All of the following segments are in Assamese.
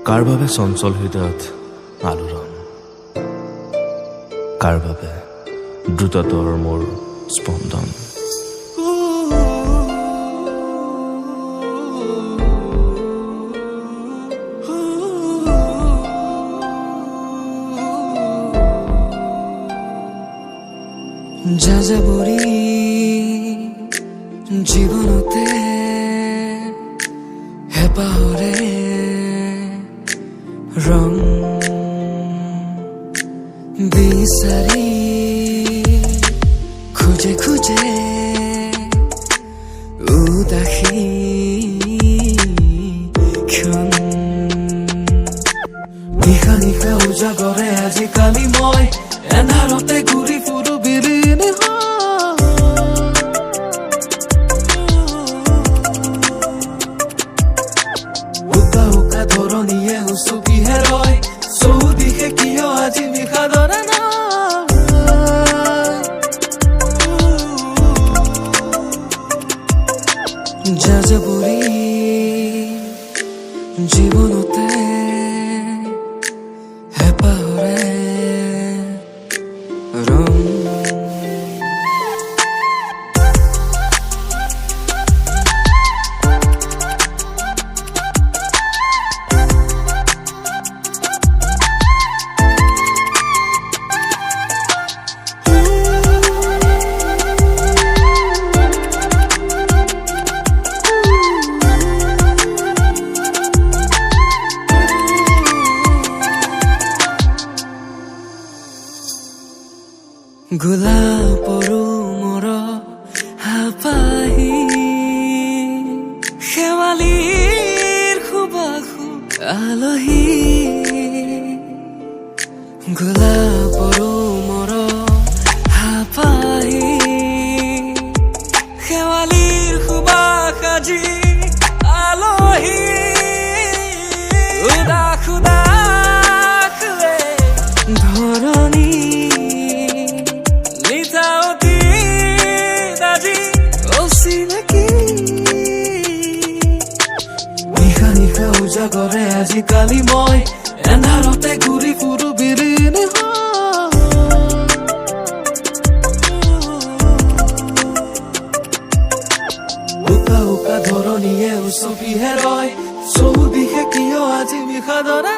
কাৰ বাবে চঞ্চল হৃদয়ত আলোড়ন, কাৰ বাবে দ্ৰুততৰ মোৰ স্পন্দন। যাযাবৰী জীৱনতে হেঁপাহৰে ৰং বিচাৰি খুজে খুজে উদাসী ক্ষণ নিশা নিশা উজাগৰে আজিকালি মই এন্ধাৰতে ঘূৰি ফুৰো বিলীন উকা উকা ধৰণীয়ে উচুপিহে ৰয় চৌদিশে কিয় আজি বিষাদৰে যাযাবৰী জীৱনতে হেঁপাহৰে ৰং গোলাপৰু মৰহা পাহি শেৱালিৰ সুবাসু আলহী গোলাপৰু মৰহা পাহি শেৱালিৰ সুবাস আজি আলহী উদাস উদাস ধৰণী নিশা নিশা উজাগৰে আজিকালি মই এন্ধাৰতে ঘূৰি ফুৰো বিলীন উকা উকা ধৰণীয়ে উচুপিহে ৰয় চৌদিশে কিয় আজি বিষাদৰে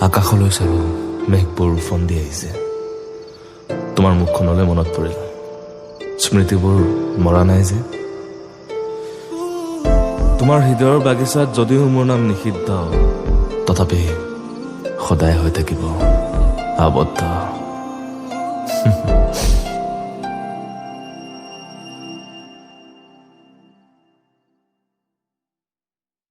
আকাশলৈ চালো মেঘবোৰ ফন্দি আহিছে তোমাৰ মুখখনলৈ মনত পৰিল স্মৃতিবোৰ মৰা নাই যে তোমাৰ হৃদয়ৰ বাগিচাত যদিও মোৰ নাম নিষিদ্ধ তথাপি সদায় হৈ থাকিব আবদ্ধ